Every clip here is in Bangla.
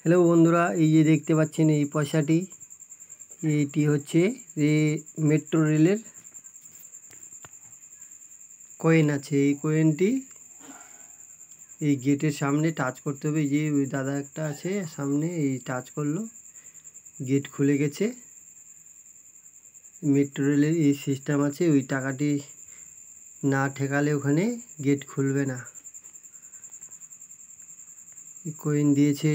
হ্যালো বন্ধুরা, এই যে দেখতে পাচ্ছেন এই পয়সাটি, এইটি হচ্ছে মেট্রো রেলের কয়েন আছে। এই কয়েনটি এই গেটের সামনে টাচ করতে হবে। যে ওই দাদা একটা আছে সামনে, এই টাচ করলো, গেট খুলে গেছে। মেট্রো রেলের এই সিস্টেম আছে, ওই টাকাটি না ঠেকালে ওখানে গেট খুলবে না। কয়েন দিয়েছে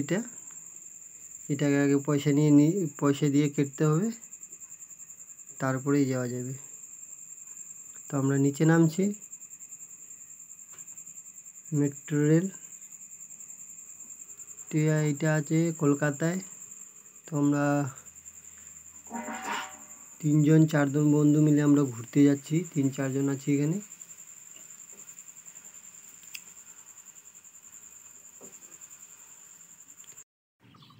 এটাকে আগে পয়সা দিয়ে কেটতে হবে, তারপরেই যাওয়া যাবে। তো আমরা নিচে নামছি। মেট্রো রেল এটা আছে কলকাতায়। তো আমরা 3-4 বন্ধু মিলে আমরা ঘুরতে যাচ্ছি, 3-4 জন আছি এখানে।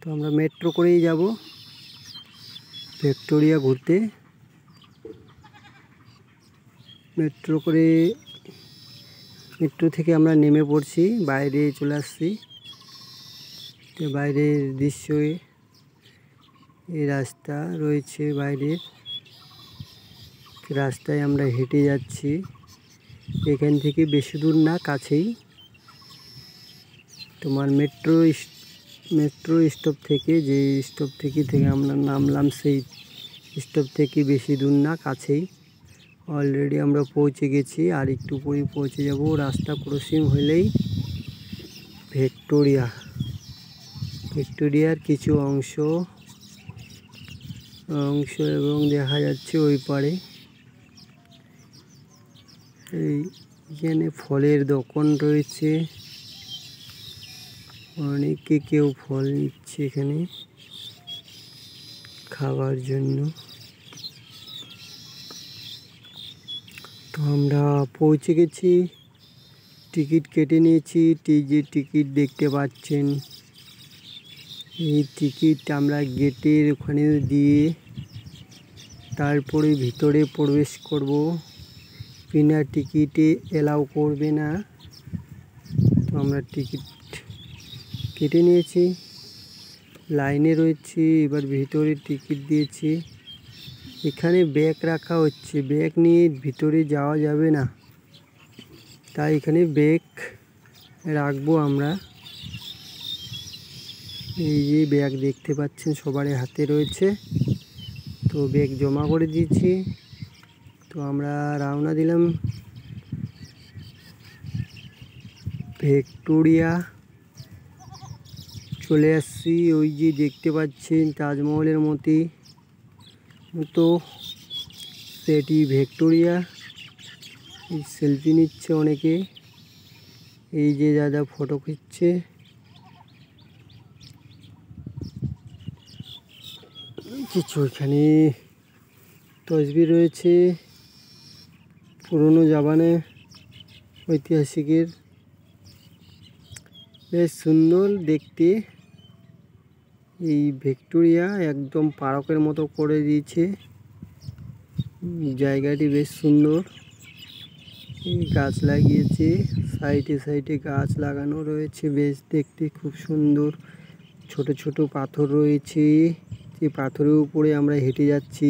তো আমরা মেট্রো করেই যাব ভিক্টোরিয়া ঘুরতে। মেট্রো থেকে আমরা নেমে পড়ছি, বাইরে চলে আসছি। তো বাইরের দৃশ্য, এই রাস্তা রয়েছে, বাইরের রাস্তায় আমরা হেঁটে যাচ্ছি। এখান থেকে বেশি দূর না, কাছেই। তোমার মেট্রো স্টপ থেকে, যে স্টপ থেকে আমরা নামলাম, সেই স্টপ থেকে বেশি দূর না, কাছেই। অলরেডি আমরা পৌঁছে গেছি, আর একটু পরেই পৌঁছে যাব। রাস্তা ক্রসিং হলেই ভিক্টোরিয়ার কিছু অংশ এবং দেখা যাচ্ছে ওই পারে। এইখানে ফলের দোকান রয়েছে, অনেকে কেউ ফল নিচ্ছে এখানে খাবার জন্য। তো আমরা পৌঁছে গেছি, টিকিট কেটে নিয়েছি। যে টিকিট দেখতে পাচ্ছেন, এই টিকিট আমরা গেটের ওখানে দিয়ে তারপরে ভিতরে প্রবেশ করব। বিনা টিকিটে এলাও করবে না। তো আমরা টিকিট কেটে নিয়েছি, লাইনে রয়েছি। এবার ভিতরে টিকিট দিয়েছি। এখানে ব্যাগ রাখা হচ্ছে, ব্যাগ নিয়ে ভিতরে যাওয়া যাবে না, তাই এখানে ব্যাগ রাখবো আমরা। এই যে ব্যাগ দেখতে পাচ্ছেন সবার হাতে রয়েছে, তো ব্যাগ জমা করে দিয়েছি। তো আমরা রওনা দিলাম ভিক্টোরিয়া। চলে আসছি, ওই যে দেখতে পাচ্ছেন তাজমহলের মতো সেটি ভিক্টোরিয়া। এই সেলফি নিচ্ছে অনেকে, এই যে দাদা ফটো খিচ্ছে। কিছু এখানে তসবির রয়েছে, পুরনো জামানে ঐতিহাসিকের, বেশ সুন্দর দেখতে। এই ভিক্টোরিয়া একদম পার্কের মতো করে দিয়েছে, জায়গাটি বেশ সুন্দর। এই গাছ লাগিয়েছে, সাইডে গাছ লাগানো রয়েছে, বেশ দেখতে খুব সুন্দর। ছোট ছোট পাথর রয়েছে, যে পাথরের উপরে আমরা হেঁটে যাচ্ছি।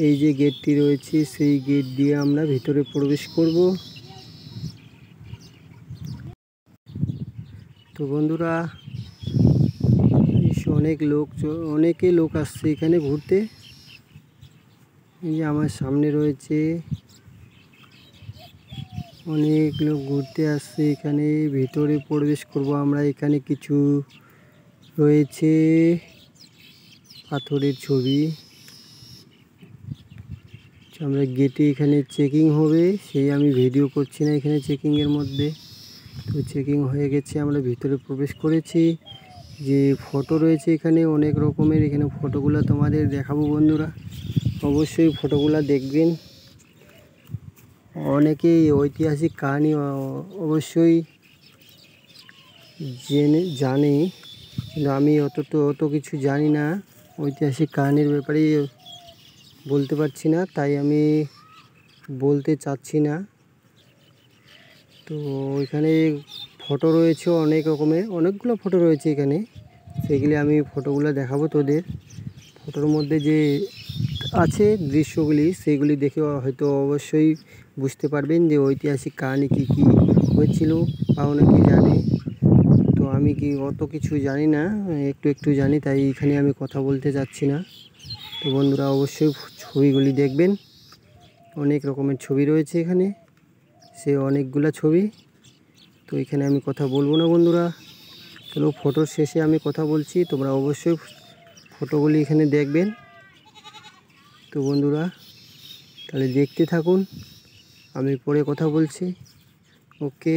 এই যে গেটটি রয়েছে, সেই গেট দিয়ে আমরা ভিতরে প্রবেশ করব। তো বন্ধুরা, অনেকে লোক আসছে এখানে ঘুরতে। এই যে আমার সামনে রয়েছে, অনেক লোক ঘুরতে আসছে এখানে। ভিতরে প্রবেশ করব আমরা। এখানে কিছু রয়েছে পাথরের ছবি। আমরা গেটে, এখানে চেকিং হবে, সেই আমি ভিডিও করছি না এখানে চেকিংয়ের মধ্যে। তো চেকিং হয়ে গেছে, আমরা ভিতরে প্রবেশ করেছি। যে ফটো রয়েছে এখানে অনেক রকমের, এখানে ফটোগুলো তোমাদের দেখাবো বন্ধুরা, অবশ্যই ফটোগুলো দেখবেন। অনেকেই ঐতিহাসিক কাহিনী অবশ্যই জানে, কিন্তু আমি অত কিছু জানি না। ঐতিহাসিক কাহিনীর ব্যাপারে বলতে পারছি না, তাই আমি বলতে চাচ্ছি না। তো এখানে ফটো রয়েছে অনেক রকমের, অনেকগুলো ফটো রয়েছে এখানে। সেগুলি আমি ফটোগুলো দেখাবো তোদের। ফটোর মধ্যে যে আছে দৃশ্যগুলি, সেগুলি দেখে হয়তো অবশ্যই বুঝতে পারবেন যে ঐতিহাসিক কাহিনী কী কী হয়েছিল বা অনেকে জানে। তো আমি কি অত কিছু জানি না, একটু একটু জানি, তাই এখানে আমি কথা বলতে যাচ্ছি না। তো বন্ধুরা অবশ্যই ছবিগুলি দেখবেন, অনেক রকমের ছবি রয়েছে এখানে, সে অনেকগুলা ছবি। তো এখানে আমি কথা বলবো না বন্ধুরা, চলো ফটোর শেষে আমি কথা বলছি, তোমরা অবশ্যই ফটোগুলি এখানে দেখবেন। তো বন্ধুরা তাহলে দেখতে থাকুন, আমি পরে কথা বলছি। ওকে।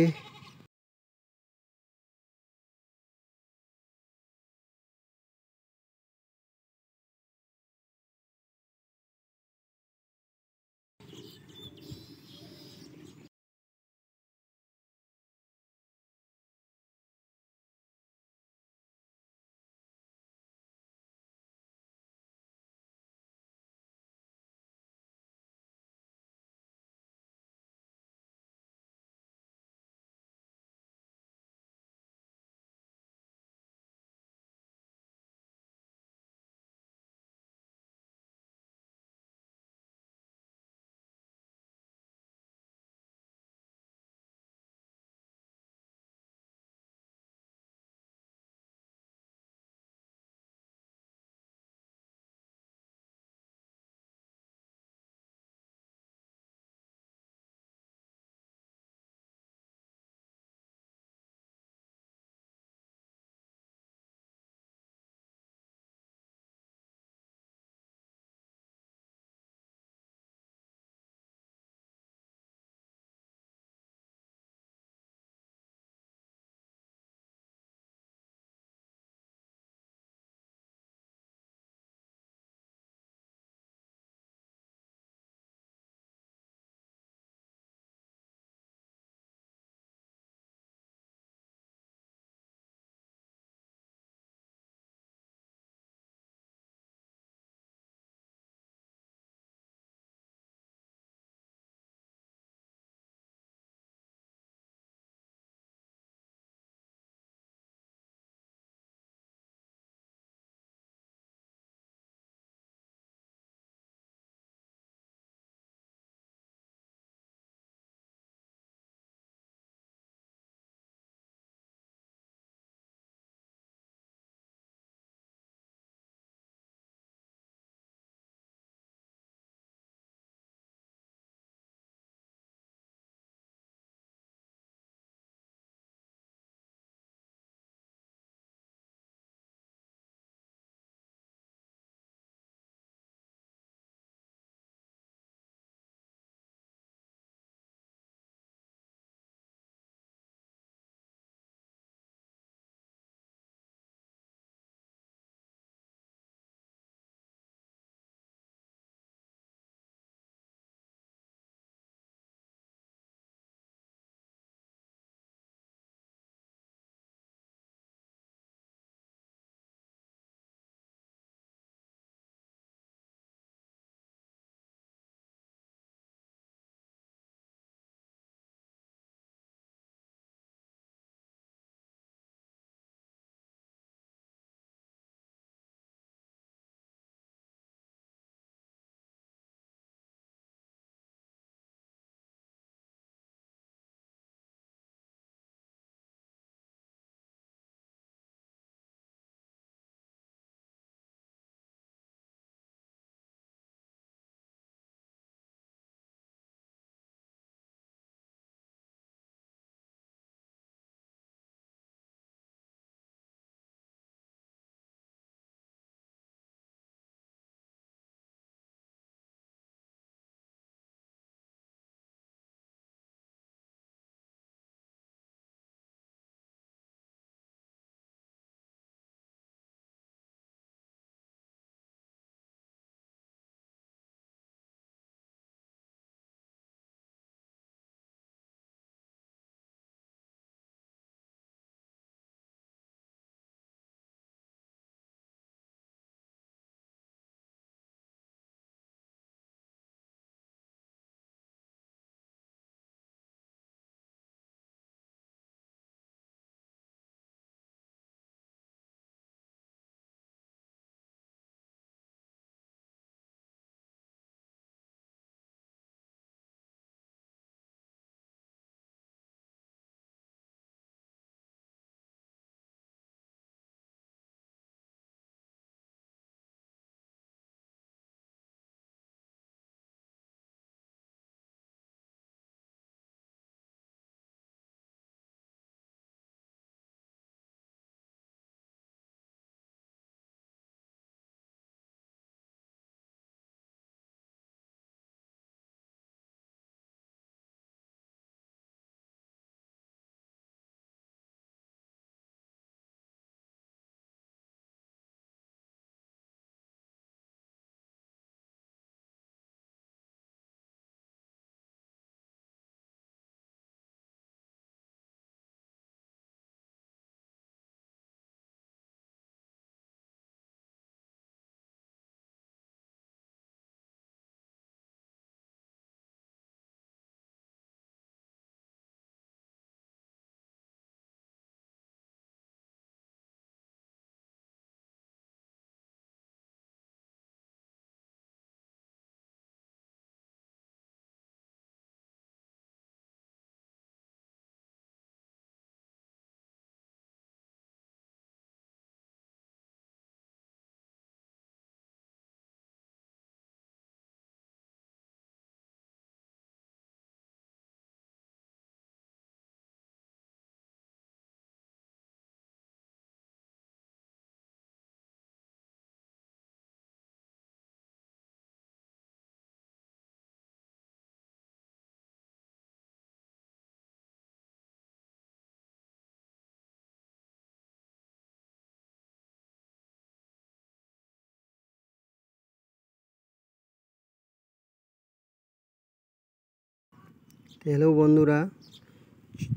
হ্যালো বন্ধুরা,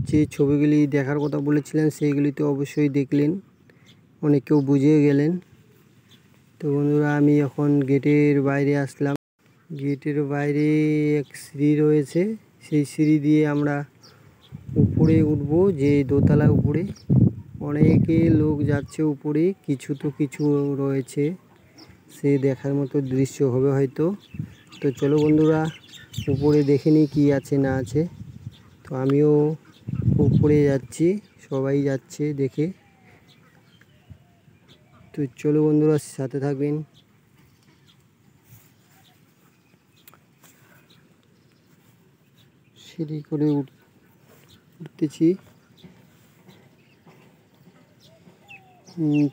যে ছবিগুলি দেখার কথা বলেছিলেন সেইগুলি তো অবশ্যই দেখলেন, অনেকেও বুঝে গেলেন। তো বন্ধুরা, আমি এখন গেটের বাইরে আসলাম। গেটের বাইরে এক সিঁড়ি রয়েছে, সেই সিঁড়ি দিয়ে আমরা উপরে উঠব। যে দোতলা উপরে অনেকে লোক যাচ্ছে উপরে, কিছু রয়েছে, সে দেখার মতো দৃশ্য হবে হয়তো। তো চলো বন্ধুরা, উপরে দেখে নিই কী আছে না আছে। তো আমিও উপরে যাচ্ছি, সবাই যাচ্ছে দেখে। তো চলো বন্ধুরা, সাথে থাকবেন। সিঁড়ি করে উঠতেছি।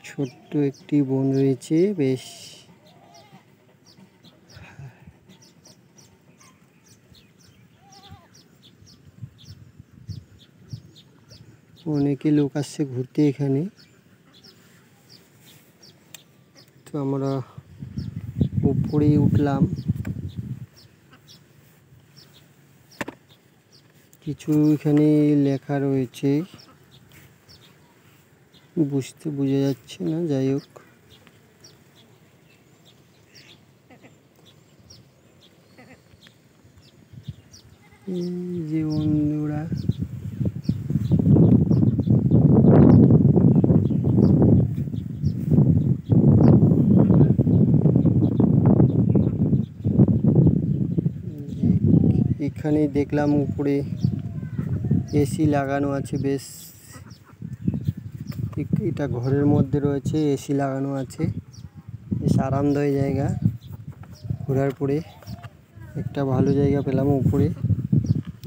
ছোট্ট একটি বন রয়েছে, বেশ অনেকে লোক আসছে ঘুরতে এখানে। তো আমরা উপরে উঠলাম। কিছু এখানে লেখা রয়েছে, বোঝা যাচ্ছে না, যাই হোক। এই যে বন্ধুরা, এখানে দেখলাম উপরে এসি লাগানো আছে। বেশ, এটা ঘরের মধ্যে রয়েছে, এসি লাগানো আছে। বেশ আরামদায়ক জায়গা, ঘোরার পরে একটা ভালো জায়গা পেলাম উপরে,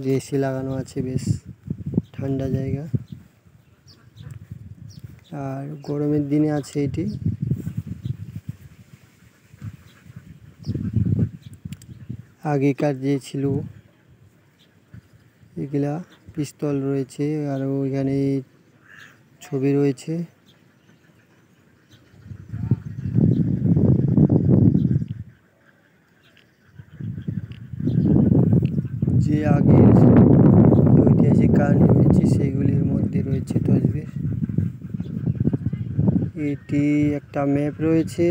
যে এসি লাগানো আছে, বেশ ঠান্ডা জায়গা। আর গরমের দিনে আছে এটি। আগেকার যে ছিল এগুলা পিস্তল রয়েছে, আর ওইখানে ছবি রয়েছে। যে আগের ঐতিহাসিক কাহিনী রয়েছে সেগুলির মধ্যে রয়েছে তসবির। এটি একটা ম্যাপ রয়েছে।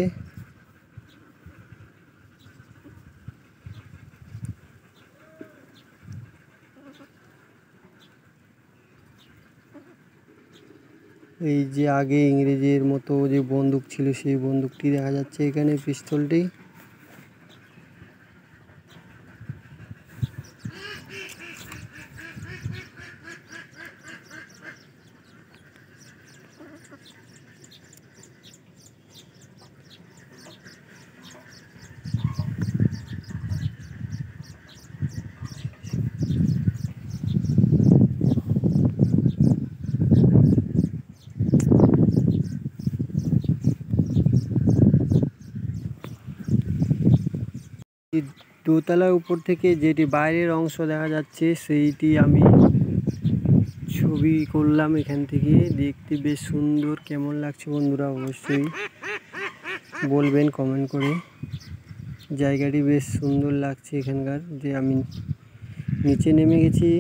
এই যে আগে ইংরেজের মতো যে বন্দুক ছিল, সেই বন্দুকটি দেখা যাচ্ছে এখানে, পিস্তলটি। দোতলার উপর থেকে যেটি বাইরের অংশ দেখা যাচ্ছে, সেইটি আমি ছবি করলাম এখান থেকে। দেখতে বেশ সুন্দর। কেমন লাগছে বন্ধুরা অবশ্যই বলবেন কমেন্ট করে। জায়গাটি বেশ সুন্দর লাগছে এখানকার। যে আমি নিচে নেমে গেছি,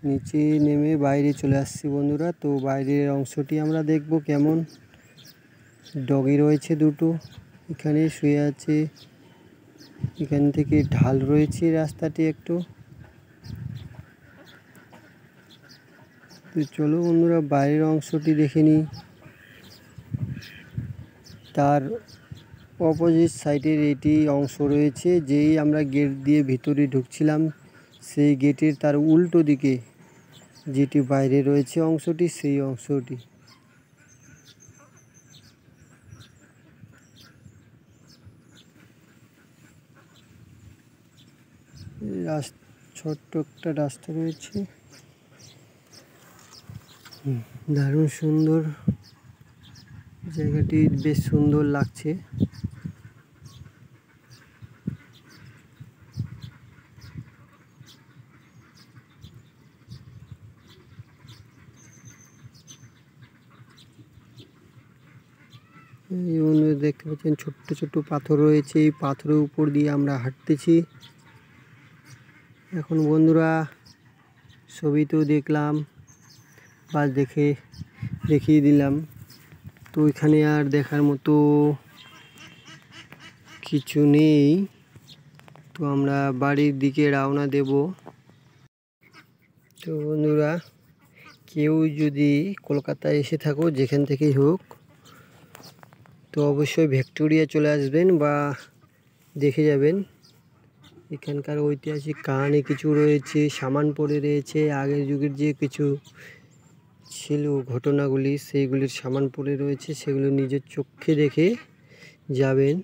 নিচে নেমে বাইরে চলে আসছি বন্ধুরা। তো বাইরের অংশটি আমরা দেখব কেমন। ডগি রয়েছে দুটো, এখানে শুয়ে আছে। এখান থেকে ঢাল রয়েছে রাস্তাটি একটু। তো চলো বন্ধুরা, বাইরের অংশটি দেখে নিই। তার অপোজিট সাইডের এটি অংশ রয়েছে, যেই আমরা গেট দিয়ে ভিতরে ঢুকছিলাম, সেই গেটের তার উল্টো দিকে যেটি বাইরে রয়েছে অংশটি, সেই অংশটি। ছোট্ট একটা রাস্তা রয়েছে, দারুণ সুন্দর জায়গাটি, বেশ সুন্দর লাগছে। এই বন্ধুরা দেখতে পাচ্ছেন ছোট্ট ছোট্ট পাথর রয়েছে, এই পাথরের উপর দিয়ে আমরা হাঁটতেছি। এখন বন্ধুরা ছবি তো দেখলাম বা দেখিয়ে দিলাম, তো এখানে আর দেখার মতো কিছু নেই। তো আমরা বাড়ির দিকে রওনা দেব। তো বন্ধুরা, কেউ যদি কলকাতায় এসে থাকো, যেখান থেকেই হোক, তো অবশ্যই ভিক্টোরিয়া চলে আসবেন বা দেখে যাবেন। এখানকার ঐতিহাসিক কাহিনী কিছু রয়েছে, সামান পড়ে রয়েছে, আগের যুগের যে কিছু ছিল ঘটনাগুলি, সেইগুলির সামান পড়ে রয়েছে, সেগুলো নিজের চোখে দেখে যাবেন।